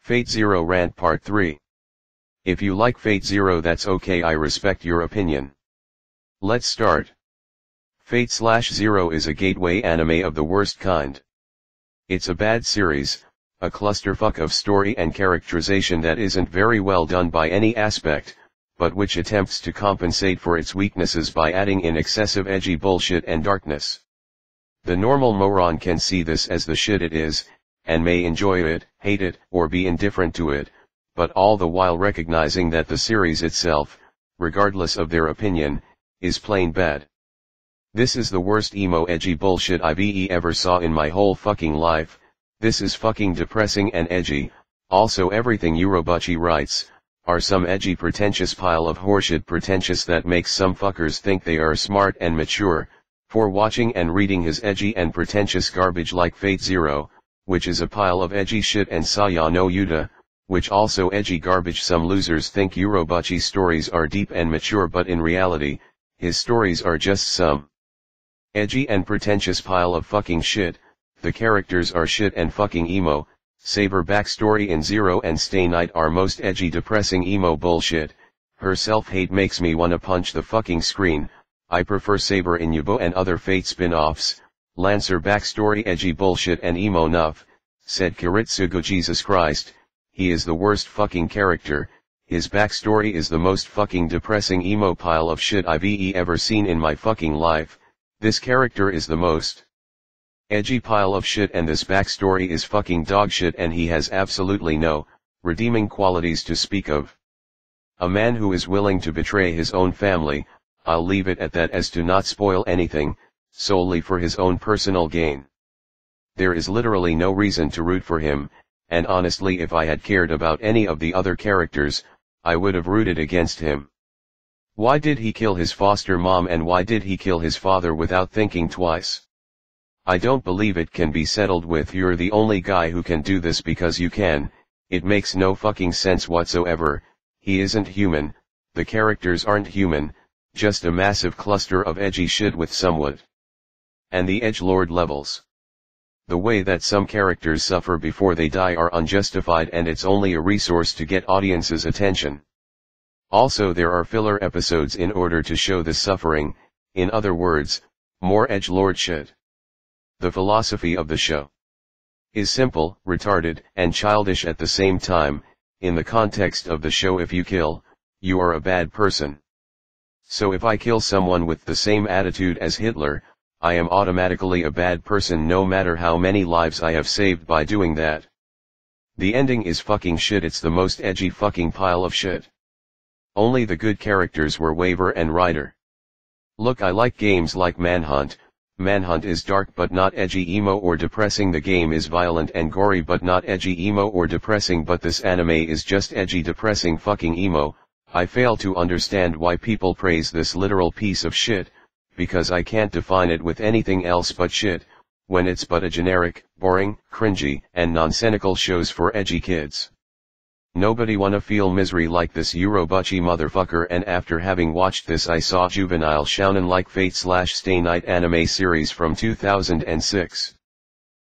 Fate Zero Rant Part 3. If you like Fate Zero, that's okay, I respect your opinion. Let's start. Fate/Zero is a gateway anime of the worst kind. It's a bad series, a clusterfuck of story and characterization that isn't very well done by any aspect, but which attempts to compensate for its weaknesses by adding in excessive edgy bullshit and darkness. The normal moron can see this as the shit it is, and may enjoy it, hate it, or be indifferent to it, but all the while recognizing that the series itself, regardless of their opinion, is plain bad. This is the worst emo edgy bullshit I've ever saw in my whole fucking life. This is fucking depressing and edgy. Also everything Urobuchi writes, are some edgy pretentious pile of horseshit, pretentious that makes some fuckers think they are smart and mature, for watching and reading his edgy and pretentious garbage like Fate Zero, which is a pile of edgy shit, and Saya no Yuta, which also edgy garbage. Some losers think Urobuchi stories are deep and mature, but in reality, his stories are just some edgy and pretentious pile of fucking shit. The characters are shit and fucking emo. Saber backstory in Zero and Stay Night are most edgy depressing emo bullshit. Her self-hate makes me wanna punch the fucking screen. I prefer Saber in Yubo and other Fate spin-offs. Lancer backstory edgy bullshit and emo nuff, said Kiritsugu. Jesus Christ, he is the worst fucking character. His backstory is the most fucking depressing emo pile of shit I've ever seen in my fucking life. This character is the most edgy pile of shit, and this backstory is fucking dogshit, and he has absolutely no redeeming qualities to speak of. A man who is willing to betray his own family, I'll leave it at that as to not spoil anything, solely for his own personal gain. There is literally no reason to root for him, and honestly, if I had cared about any of the other characters, I would have rooted against him. Why did he kill his foster mom, and why did he kill his father without thinking twice? I don't believe it can be settled with "you're the only guy who can do this because you can." It makes no fucking sense whatsoever. He isn't human, the characters aren't human, just a massive cluster of edgy shit with somewhat and the edgelord levels. The way that some characters suffer before they die are unjustified, and it's only a resource to get audiences' attention. Also, there are filler episodes in order to show the suffering, in other words, more edgelord shit. The philosophy of the show is simple, retarded, and childish at the same time. In the context of the show, if you kill, you are a bad person. So if I kill someone with the same attitude as Hitler, I am automatically a bad person, no matter how many lives I have saved by doing that. The ending is fucking shit. It's the most edgy fucking pile of shit. Only the good characters were Waver and Ryder. Look, I like games like Manhunt. Manhunt is dark but not edgy emo or depressing. The game is violent and gory but not edgy emo or depressing, but this anime is just edgy depressing fucking emo. I fail to understand why people praise this literal piece of shit, because I can't define it with anything else but shit, when it's but a generic, boring, cringy, and nonsensical shows for edgy kids. Nobody wanna feel misery like this Urobuchi motherfucker, and after having watched this I saw juvenile shounen like Fate/Stay Night anime series from 2006.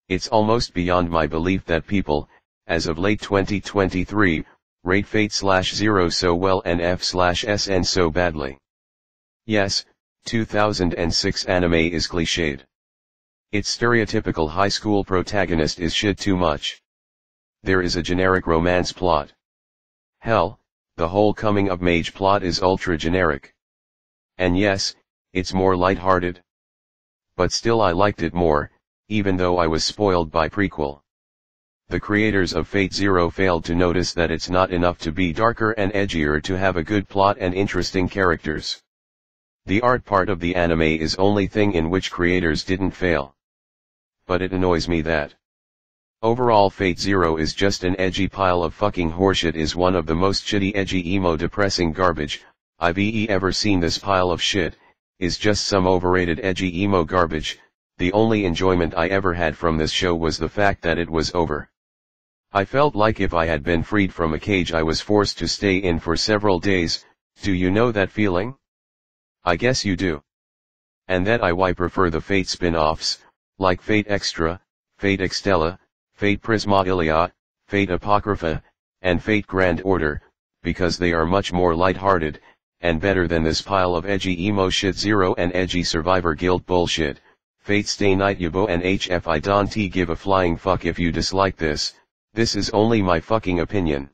It's almost beyond my belief that people, as of late 2023, rate Fate/Zero so well and F/SN so badly. Yes, 2006 anime is cliched. Its stereotypical high school protagonist is shit too much. There is a generic romance plot. Hell, the whole coming of age plot is ultra generic. And yes, it's more lighthearted. But still I liked it more, even though I was spoiled by prequel. The creators of Fate Zero failed to notice that it's not enough to be darker and edgier to have a good plot and interesting characters. The art part of the anime is only thing in which creators didn't fail. But it annoys me that overall Fate Zero is just an edgy pile of fucking horseshit. Is one of the most shitty edgy emo depressing garbage I've ever seen. This pile of shit is just some overrated edgy emo garbage. The only enjoyment I ever had from this show was the fact that it was over. I felt like if I had been freed from a cage I was forced to stay in for several days. Do you know that feeling? I guess you do. And that I prefer the Fate spin-offs, like Fate Extra, Fate Extella, Fate Prisma Ilia, Fate Apocrypha, and Fate Grand Order, because they are much more light-hearted, and better than this pile of edgy emo shit zero and edgy survivor guilt bullshit. Fate stay night yabo and HF I don't give a flying fuck if you dislike this is only my fucking opinion.